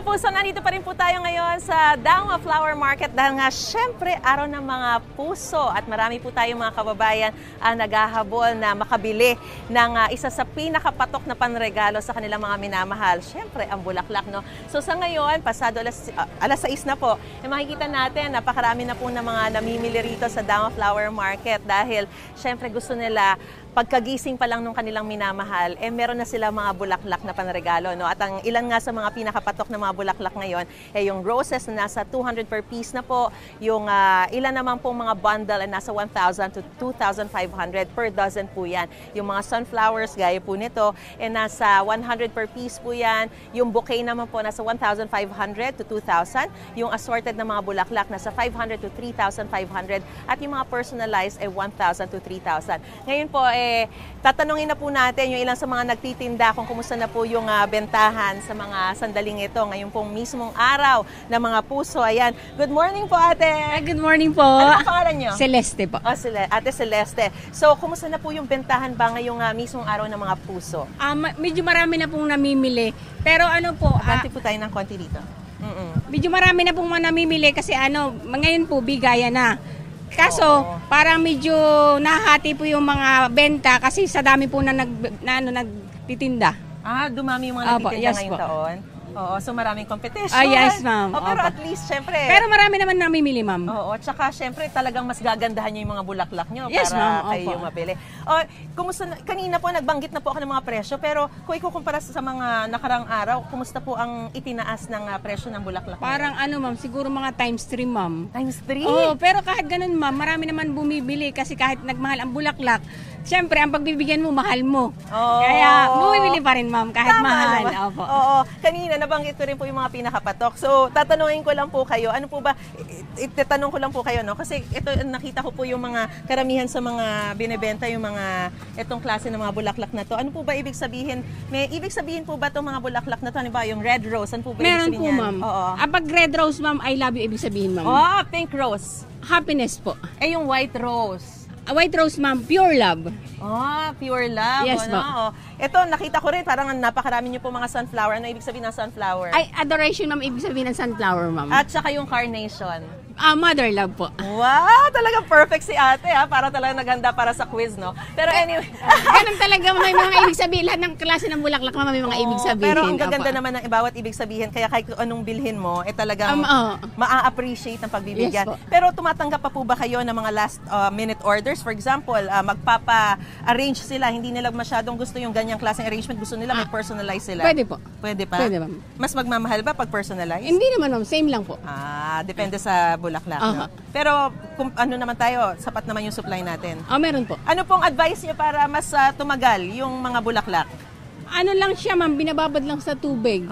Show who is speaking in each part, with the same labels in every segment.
Speaker 1: kapuso, nandito pa rin po tayo ngayon sa Dangwa Flower Market dahil nga syempre araw ng mga puso at marami po tayong mga kababayan ang naghahabol na makabili ng isa sa pinakapatok na panregalo sa kanilang mga minamahal. Syempre ang bulaklak, no? So sa ngayon, pasado alas 6 na po, makikita natin napakarami na po ng mga namimili rito sa Dangwa Flower Market dahil syempre gusto nila pagkagising pa lang nung kanilang minamahal, meron na sila mga bulaklak na panregalo, no? At ang ilan nga sa mga pinakapatok na mga bulaklak ngayon, yung roses na nasa 200 per piece na po, yung ilan naman pong mga bundle ay nasa 1,000 to 2,500 per dozen po yan. Yung mga sunflowers, gaya po nito, nasa 100 per piece po yan. Yung bouquet naman po, nasa 1,500 to 2,000. Yung assorted na mga bulaklak, nasa 500 to 3,500. At yung mga personalized ay 1,000 to 3,000. Ngayon po, tatanungin na po natin yung ilang sa mga nagtitinda kung kumusta na po yung bentahan sa mga sandaling ito ngayong pong mismong araw ng mga puso. Ayan. Good morning po, ate.
Speaker 2: Good morning po.
Speaker 1: Ano ang pangalan nyo?
Speaker 2: Celeste po.
Speaker 1: Ate Celeste. So, kumusta na po yung bentahan ba ngayong mismong araw ng mga puso?
Speaker 2: Medyo marami na pong namimili. Pero ano po,
Speaker 1: Abante po tayo ng konti dito.
Speaker 2: medyo marami na pong mga namimili kasi ngayon po bigayan na. Kaso, parang medyo nahati po yung mga benta kasi sa dami po na nagtitinda.
Speaker 1: Dumami yung mga nagtitinda
Speaker 2: yes
Speaker 1: ngayong
Speaker 2: po.
Speaker 1: taon. Oo, so maraming competition.
Speaker 2: Yes, ma'am.
Speaker 1: Pero at least, syempre.
Speaker 2: Pero marami naman namimili, ma'am.
Speaker 1: Oo, tsaka syempre talagang mas gagandahan nyo yung mga bulaklak nyo
Speaker 2: Yes,
Speaker 1: para
Speaker 2: ma'am.
Speaker 1: kayo mabili. Kumusta kanina po nagbanggit na po ako ng mga presyo, pero kung ikukumpara sa mga nakarang araw, kumusta po ang itinaas ng presyo ng bulaklak?
Speaker 2: Parang ma'am, siguro mga times 3, ma'am.
Speaker 1: Times 3?
Speaker 2: Oo, pero kahit ganun, ma'am, marami naman bumibili kasi kahit nagmahal ang bulaklak, siyempre, ang pagbibigyan mo, mahal mo. Kaya, bumibili pa rin, ma'am, kahit
Speaker 1: tama
Speaker 2: mahal.
Speaker 1: Opo. Oo. Kanina, nabanggit ko rin po yung mga pinakapatok. So, tatanungin ko lang po kayo, ano po ba, itatanong ko lang po kayo, no? Kasi ito, nakita ko po yung mga karamihan sa mga binibenta, yung mga, itong klase ng mga bulaklak na to. Ano po ba ibig sabihin? May ibig sabihin po ba itong mga bulaklak na to? Ano ba, yung red rose? Ano po ba
Speaker 2: Meron
Speaker 1: ibig
Speaker 2: po,
Speaker 1: sabihin
Speaker 2: ma'am.
Speaker 1: Oo.
Speaker 2: Pag red rose, ma'am, I love you, ibig sabihin, ma'am.
Speaker 1: Pink rose.
Speaker 2: Happiness po.
Speaker 1: Yung white rose.
Speaker 2: White rose, ma'am, pure love.
Speaker 1: Pure love.
Speaker 2: Yes,
Speaker 1: Ito, nakita ko rin, parang napakarami niyo po mga sunflower. Ano ibig sabihin ng sunflower?
Speaker 2: Ay, adoration, ma'am, ibig sabihin ng sunflower, ma'am.
Speaker 1: At saka yung carnation.
Speaker 2: Mother love po.
Speaker 1: Wow! Talagang perfect si ate, ha? Para talagang naghanda para sa quiz, no? Pero anyway.
Speaker 2: Ganun talaga, may mga ibig sabihin. Lahat ng klase ng bulaklak, ma'am, may mga ibig sabihin.
Speaker 1: Pero ang gaganda naman ng bawat ibig sabihin. Kaya kahit anong bilhin mo, talagang maa-appreciate ng pagbibigyan.
Speaker 2: Yes,
Speaker 1: pero tumatanggap pa po ba kayo ng mga last minute orders? For example, magpapa-arrange sila. Hindi nila masyadong gusto yung ganyang klaseng arrangement. Gusto nila may personalize sila.
Speaker 2: Pwede po.
Speaker 1: Pwede pa?
Speaker 2: Pwede, ma'am.
Speaker 1: Mas magmamahal ba pag personalized?
Speaker 2: Hindi naman, ma'am. Same lang po.
Speaker 1: Depende sa bulaklak. No? Pero kung ano naman tayo, sapat naman yung supply natin.
Speaker 2: Meron po.
Speaker 1: Ano pong advice niyo para mas tumagal yung mga bulaklak?
Speaker 2: Ano lang siya, ma'am, binababad lang sa tubig.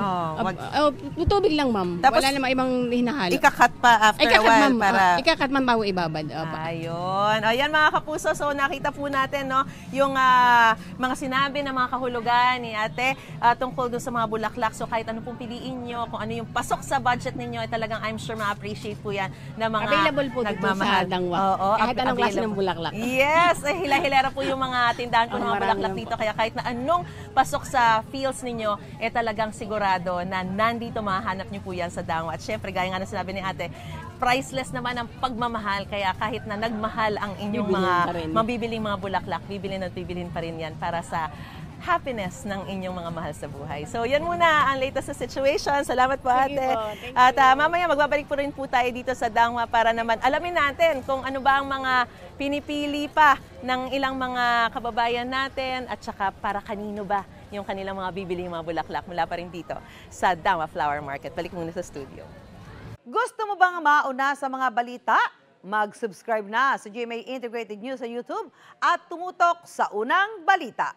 Speaker 2: Tubig lang, ma'am.
Speaker 1: Tapos,
Speaker 2: wala namang ibang hinahalo.
Speaker 1: Ikakat pa after a while para...
Speaker 2: Ikakat, ma'am, bago ibabad.
Speaker 1: Ayun. Ayan, mga kapuso. So, nakita po natin, no, yung mga sinabi ng mga kahulugan ni ate tungkol doon sa mga bulaklak. So, kahit ano pong piliin nyo, kung ano yung pasok sa budget ninyo, talagang I'm sure ma-appreciate po yan na mga
Speaker 2: available po
Speaker 1: nagmamahal.
Speaker 2: Dito sa Dangwa. Kahit anong klase ng bulaklak.
Speaker 1: Yes. Hila-hilera po yung mga tindahan ko ng mga bulaklak dito. Kaya kahit na anong pasok sa fields ninyo, talagang sigurado na nandito mahanap nyo po yan sa Dangwa. At syempre, gaya nga na sinabi ni ate, priceless naman ang pagmamahal. Kaya kahit na nagmahal ang inyong mabibiling mga bulaklak, bibilin at bibilin pa rin yan para sa happiness ng inyong mga mahal sa buhay. So, yan muna ang latest sa situation. Salamat po, ate.
Speaker 2: Thank you.
Speaker 1: At mamaya, magbabalik po rin po tayo dito sa Dangwa para naman alamin natin kung ano ba ang mga pinipili pa ng ilang mga kababayan natin at saka para kanino ba yung kanilang mga bibiling mga bulaklak mula pa rin dito sa Dangwa Flower Market. Balik muna sa studio.
Speaker 3: Gusto mo bang mauna sa mga balita? Mag-subscribe na sa GMA Integrated News sa YouTube at tumutok sa unang balita.